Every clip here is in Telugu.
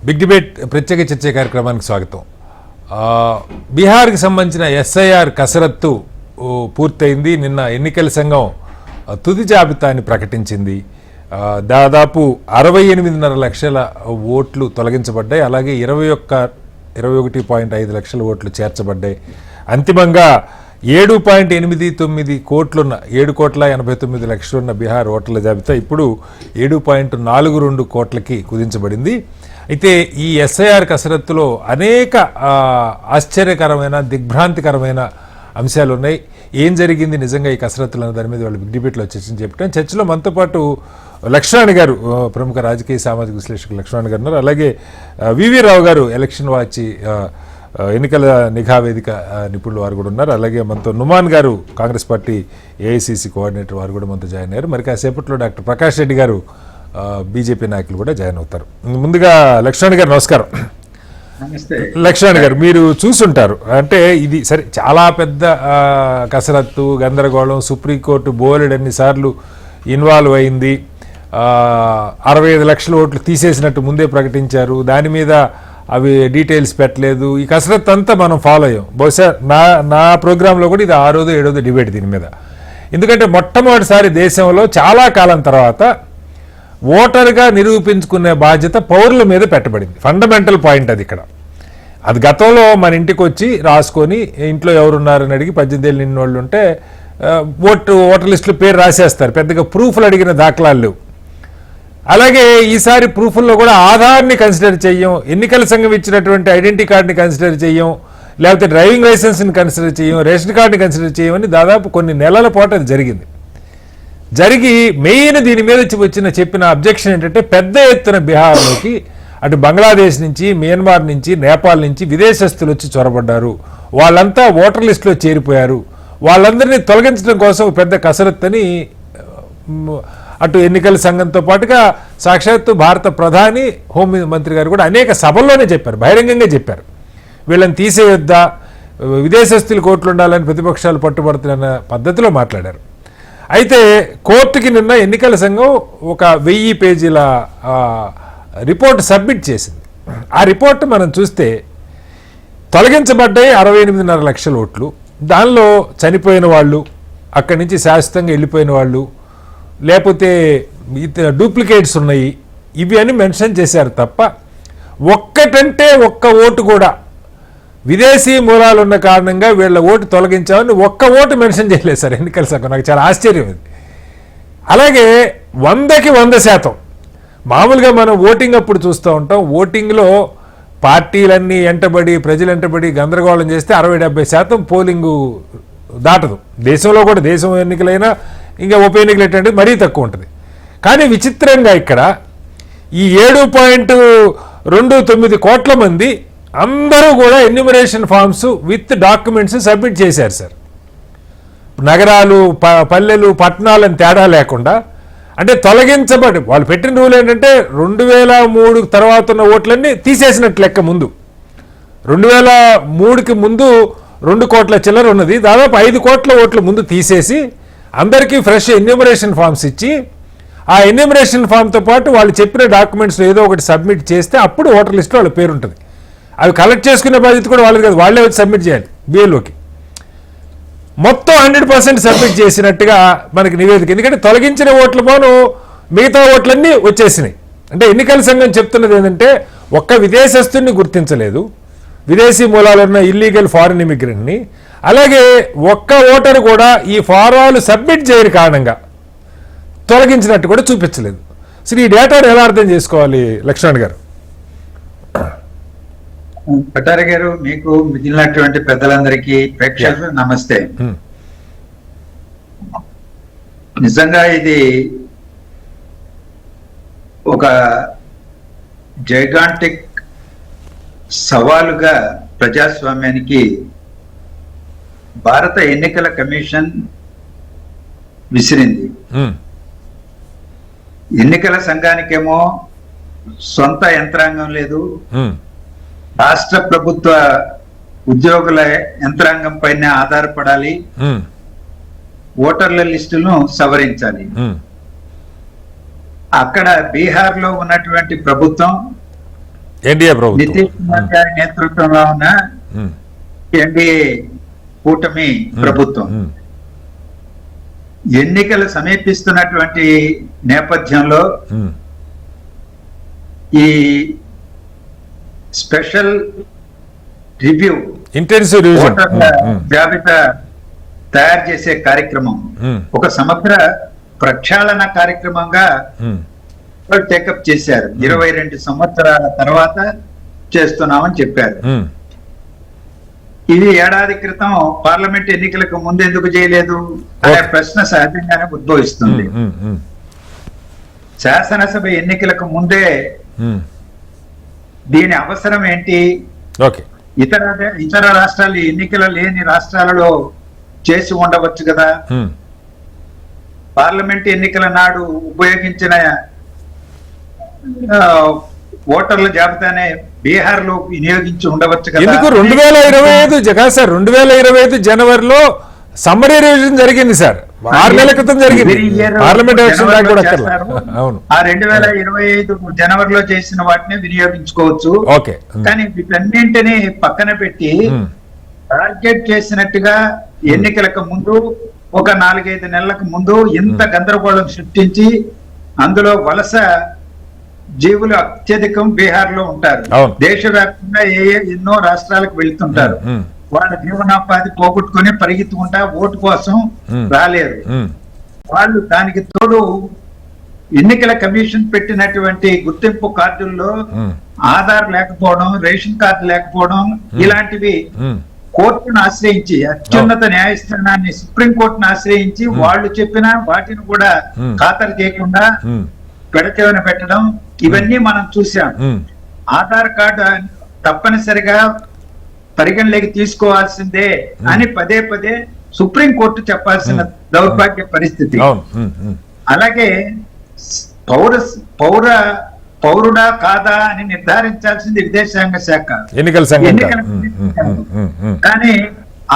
బిగ్ డిబేట్ ప్రత్యేక చర్చ కార్యక్రమానికి స్వాగతం. బీహార్కి సంబంధించిన ఎస్ఐఆర్ కసరత్తు పూర్తయింది. నిన్న ఎన్నికల సంఘం తుది జాబితాని ప్రకటించింది. దాదాపు 68.5 లక్షల ఓట్లు తొలగించబడ్డాయి. అలాగే 21.5 లక్షల ఓట్లు చేర్చబడ్డాయి. అంతిమంగా 7.89 కోట్లున్న 7,89,00,000 బీహార్ ఓటర్ల జాబితా ఇప్పుడు 7.42 కోట్లకి కుదించబడింది. అయితే ఈ ఎస్ఐఆర్ కసరత్తులో అనేక ఆశ్చర్యకరమైన దిగ్భ్రాంతికరమైన అంశాలు ఉన్నాయి. ఏం జరిగింది నిజంగా ఈ కసరత్తులు అన్న దాని మీద వాళ్ళు బిగ్ డిబేట్లో చర్చించారు. చర్చలో మనతో పాటు లక్ష్మణ్ గారు, ప్రముఖ రాజకీయ సామాజిక విశ్లేషకులు లక్ష్మణ్ గారు ఉన్నారు. అలాగే వివి రావు గారు, ఎలక్షన్ వాచ్ ఎన్నికల నిఘా వేదిక నిపుణులు వారు కూడా ఉన్నారు. అలాగే మనతో నుమాన్ గారు, కాంగ్రెస్ పార్టీ ఏఐసిసి కోఆర్డినేటర్, వారు కూడా మనతో జాయిన్ అయ్యారు. మరి కాసేపట్లో డాక్టర్ ప్రకాష్ రెడ్డి గారు, బీజేపీ నాయకులు కూడా జాయిన్ అవుతారు. ముందుగా లక్ష్మణ్ గారు నమస్కారం. లక్ష్మణ్ గారు, మీరు చూసుంటారు, అంటే ఇది సరే చాలా పెద్ద కసరత్తు, గందరగోళం, సుప్రీంకోర్టు బోలెడన్ని సార్లు ఇన్వాల్వ్ అయింది. 65 లక్షల ఓట్లు తీసేసినట్టు ముందే ప్రకటించారు. దాని మీద అవి డీటెయిల్స్ పెట్టలేదు. ఈ కసరత్తు అంతా మనం ఫాలో అయ్యాం. బహుశా నా ప్రోగ్రాంలో కూడా ఇది 6వ 7వ డిబేట్ దీని మీద. ఎందుకంటే మొట్టమొదటిసారి దేశంలో చాలా కాలం తర్వాత ఓటర్గా నిరూపించుకునే బాధ్యత పౌరుల మీద పెట్టబడింది. ఫండమెంటల్ పాయింట్ అది. ఇక్కడ అది గతంలో మన ఇంటికి వచ్చి రాసుకొని ఇంట్లో ఎవరున్నారని అడిగి 18 ఏళ్ళు నిన్న వాళ్ళు ఉంటే ఓటర్ లిస్టులో పేరు రాసేస్తారు. పెద్దగా ప్రూఫ్లు అడిగిన దాఖలాలు లేవు. అలాగే ఈసారి ప్రూఫ్ల్లో కూడా ఆధార్ని కన్సిడర్ చెయ్యం, ఎన్నికల సంఘం ఇచ్చినటువంటి ఐడెంటిటీ కార్డుని కన్సిడర్ చెయ్యం, లేకపోతే డ్రైవింగ్ లైసెన్స్ని కన్సిడర్ చెయ్యం, రేషన్ కార్డుని కన్సిడర్ చేయమని దాదాపు కొన్ని నెలల పాటు అది జరిగింది. జరిగి మెయిన్ దీని మీద చెప్పిన అబ్జెక్షన్ ఏంటంటే, పెద్ద ఎత్తున బీహార్లోకి అటు బంగ్లాదేశ్ నుంచి, మియన్మార్ నుంచి, నేపాల్ నుంచి విదేశస్తులు వచ్చి చొరబడ్డారు. వాళ్ళంతా ఓటర్ లిస్టులో చేరిపోయారు. వాళ్ళందరినీ తొలగించడం కోసం పెద్ద కసరత్తని అటు ఎన్నికల సంఘంతో పాటుగా సాక్షాత్తు భారత ప్రధాని, హోం మంత్రి గారు కూడా అనేక సభల్లోనే చెప్పారు, బహిరంగంగా చెప్పారు. వీళ్ళని తీసేయొద్దా, విదేశస్తులు కోట్లు ఉండాలని ప్రతిపక్షాలు పట్టుబడుతున్న పద్ధతిలో మాట్లాడారు. అయితే కోర్టుకి నిన్న ఎన్నికల సంఘం ఒక 1000 పేజీల రిపోర్ట్ సబ్మిట్ చేసింది. ఆ రిపోర్ట్ మనం చూస్తే తొలగించబడ్డాయి 68.5 లక్షల ఓట్లు. దానిలో చనిపోయిన వాళ్ళు, అక్కడి నుంచి శాశ్వతంగా వెళ్ళిపోయిన వాళ్ళు, లేకపోతే డూప్లికేట్స్ ఉన్నాయి, ఇవి అని మెన్షన్ చేశారు తప్ప ఒక్కటంటే ఒక్క ఓటు కూడా విదేశీ మూలాలు ఉన్న కారణంగా వీళ్ళ ఓటు తొలగించామని ఒక్క ఓటు మెన్షన్ చేయలేదు సార్ ఎన్నికల సంఘం. నాకు చాలా ఆశ్చర్యం ఇది. అలాగే 100కి 100% మామూలుగా మనం ఓటింగ్ అప్పుడు చూస్తూ ఉంటాం, ఓటింగ్లో పార్టీలన్నీ ఎంటబడి, ప్రజలు ఎంటబడి గందరగోళం చేస్తే 60-70% పోలింగు దాటదు. దేశంలో కూడా, దేశం ఎన్నికలైనా ఇంకా ఉప ఎన్నికలు ఏంటంటే మరీ తక్కువ ఉంటుంది. కానీ విచిత్రంగా ఇక్కడ ఈ 7.29 కోట్ల మంది అందరూ కూడా enumeration forms with documents submit చేశారు సార్. నగరాలు, పల్లెలు, పట్టణాలని తేడా లేకుండా. అంటే తొలగించబడి వాళ్ళు పెట్టిన రూల్ ఏంటంటే 2003 తర్వాత ఉన్న ఓట్లన్నీ తీసేసినట్టు లెక్క. ముందు 2003కి ముందు 2 కోట్ల చిల్లర ఉన్నది, దాదాపు 5 కోట్ల ఓట్లు ముందు తీసేసి అందరికీ ఫ్రెష్ ఎన్యూమరేషన్ ఫామ్స్ ఇచ్చి, ఆ ఎన్యూమరేషన్ ఫామ్తో పాటు వాళ్ళు చెప్పిన డాక్యుమెంట్స్ ఏదో ఒకటి సబ్మిట్ చేస్తే అప్పుడు ఓటర్ లిస్ట్లో వాళ్ళ పేరు ఉంటుంది. అవి కలెక్ట్ చేసుకునే బాధ్యత కూడా వాళ్ళది కాదు, వాళ్ళే వచ్చి సబ్మిట్ చేయాలి బిఎల్ఓకి. మొత్తం 100% సబ్మిట్ చేసినట్టుగా మనకి నివేదిక. ఎందుకంటే తొలగించిన ఓట్ల పోను మిగతా ఓట్లన్నీ వచ్చేసినాయి. అంటే ఎన్నికల సంఘం చెప్తున్నది ఏంటంటే, ఒక్క విదేశస్తుని గుర్తించలేదు, విదేశీ మూలాలు ఉన్న ఇల్లీగల్ ఫారిన్ ఇమిగ్రెంట్ని. అలాగే ఒక్క ఓటరు కూడా ఈ ఫారాలు సబ్మిట్ చేయని కారణంగా తొలగించినట్టు కూడా చూపించలేదు. అసలు ఈ డేటాను ఎలా అర్థం చేసుకోవాలి లక్ష్మణ్ గారు? పటారి గారు, మీకు మిగిలినటువంటి పెద్దలందరికీ ప్రేక్షకులు నమస్తే. నిజంగా ఇది ఒక జైగాంటిక్ సవాలుగా ప్రజాస్వామ్యానికి భారత ఎన్నికల కమిషన్ విసిరింది. ఎన్నికల సంఘానికేమో సొంత యంత్రాంగం లేదు, రాష్ట్ర ప్రభుత్వ ఉద్యోగుల యంత్రాంగం పైన ఆధారపడాలి, ఓటర్ల లిస్టులను సవరించాలి. అక్కడ బీహార్ లో ఉన్నటువంటి ప్రభుత్వం ఎన్డీఏ ప్రభుత్వం. నితీష్ కుమార్ గారి నేతృత్వంలో ఉన్న ఎన్డీఏ కూటమి ప్రభుత్వం ఎన్నికలు సమీపిస్తున్నటువంటి నేపథ్యంలో ఈ స్పెషల్ రివ్యూ ఇంటెన్సివ్ రివిజన్ జాబితా తయారు చేసే కార్యక్రమం ఒక సమగ్ర ప్రక్షాళన కార్యక్రమంగా టేకప్ చేశారు. 22 సంవత్సరాల తర్వాత చేస్తున్నామని చెప్పారు. ఇది ఏడాది క్రితం పార్లమెంట్ ఎన్నికలకు ముందు ఎందుకు చేయలేదు అనే ప్రశ్న సహజంగానే ఉద్భవిస్తుంది. శాసనసభ ఎన్నికలకు ముందే దీని అవసరం ఏంటి? ఇతర రాష్ట్రాలు ఎన్నికల లేని రాష్ట్రాలలో చేసి ఉండవచ్చు కదా. పార్లమెంట్ ఎన్నికల నాడు ఉపయోగించిన ఓటర్ల జాబితానే బీహార్ లో వినియోగించి ఉండవచ్చు కదా. ఎందుకు 2025 సార్ 2025 జనవరిలో సమ్మరీ రివిజన్ జరిగింది సార్. 6 నెలల క్రితం జరిగింది. పార్లమెంట్ ఎలక్షన్ దాకా కూడా అవును. ఆ 2025 జనవరిలో చేసిన వాటిని వినియోగించుకోవచ్చు. కానీ వీటన్నింటినీ పక్కన పెట్టి టార్గెట్ చేసినట్టుగా ఎన్నికలకు ముందు ఒక 4-5 నెలలకు ముందు ఇంత గందరగోళం సృష్టించి అందులో వలస జీవులు అత్యధికం బీహార్ లో ఉంటారు. దేశవ్యాప్తంగా ఎన్నో రాష్ట్రాలకు వెళ్తుంటారు. వాళ్ళ జీవనోపాధి పోగొట్టుకుని పరిగెత్తుకుంటా ఓటు కోసం రాలేరు. వాళ్ళు దానికి తోడు ఎన్నికల కమిషన్ పెట్టినటువంటి గుర్తింపు కార్డుల్లో ఆధార్ లేకపోవడం, రేషన్ కార్డు లేకపోవడం ఇలాంటివి కోర్టును ఆశ్రయించి అత్యున్నత న్యాయస్థానాన్ని సుప్రీంకోర్టును ఆశ్రయించి వాళ్ళు చెప్పిన వాటిని కూడా ఖాతరు చేయకుండా పెడచెవిన పెట్టడం ఇవన్నీ మనం చూసాం. ఆధార్ కార్డు తప్పనిసరిగా పరిగణలోకి తీసుకోవాల్సిందే అని పదే పదే సుప్రీంకోర్టు చెప్పాల్సిన దౌర్భాగ్య పరిస్థితి. అలాగే పౌరుడా కాదా అని నిర్ధారించాల్సింది విదేశాంగ శాఖ, ఎన్నికల కానీ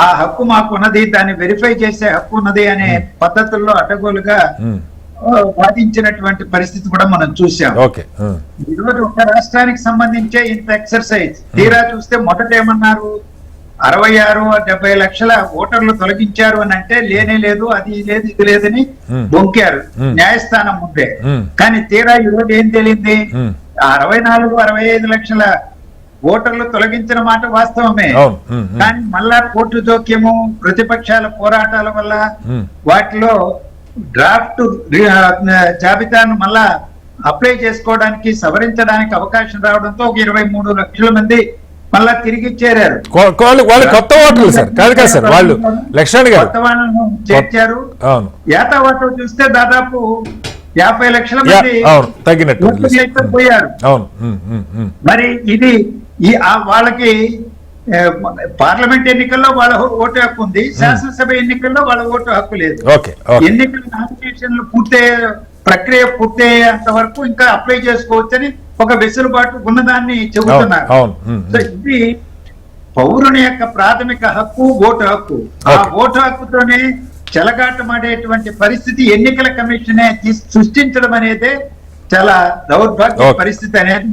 ఆ హక్కు మాకు ఉన్నది, దాన్ని వెరిఫై చేసే హక్కు ఉన్నది అనే పద్ధతుల్లో అడ్డగోలుగా వాదించినటువంటి పరిస్థితి కూడా మనం చూసాం. ఈరోజు ఒక రాష్ట్రానికి సంబంధించే ఇంత ఎక్సర్సైజ్ తీరా చూస్తే మొదట ఏమన్నారు, 66-70 లక్షల ఓటర్లు తొలగించారు అని అంటే లేనే లేదు, అది లేదు, ఇది లేదని బొంకారు న్యాయస్థానం ముందే. కానీ తీరా ఈరోజు ఏం తెలియంది, 64-65 లక్షల ఓటర్లు తొలగించిన మాట వాస్తవమే. కానీ మళ్ళా కోర్టు జోక్యము, ప్రతిపక్షాల పోరాటాల వల్ల వాటిలో డ్రాఫ్ట్ జాబితాను మళ్ళా అప్లై చేసుకోవడానికి, సవరించడానికి అవకాశం రావడంతో ఒక 23 లక్షల మంది మళ్ళా తిరిగి చేరారు. కొత్త ఓటర్లు సార్ కాదు కదా సార్, వాళ్ళు కొత్త వాళ్ళను చేర్చారు. ఏతా ఓటర్ చూస్తే దాదాపు 50 లక్షల మంది తగ్గినట్టు పోయారు. మరి ఇది వాళ్ళకి పార్లమెంట్ ఎన్నికల్లో వాళ్ళ ఓటు హక్కు ఉంది, శాసనసభ ఎన్నికల్లో వాళ్ళ ఓటు హక్కు లేదు. ఎన్నికల నామినేషన్లు ప్రక్రియ పూర్తయ్యేంత వరకు ఇంకా అప్లై చేసుకోవచ్చని ఒక వెసులుబాటు ఉన్నదాన్ని చెబుతున్నారు. సో ఇది పౌరుని యొక్క ప్రాథమిక హక్కు ఓటు హక్కు. ఆ ఓటు హక్కుతోనే చెలగాటమాడేటువంటి పరిస్థితి ఎన్నికల కమిషనే సృష్టించడం అనేదే చాలా దౌర్భాగ్య పరిస్థితి అనేది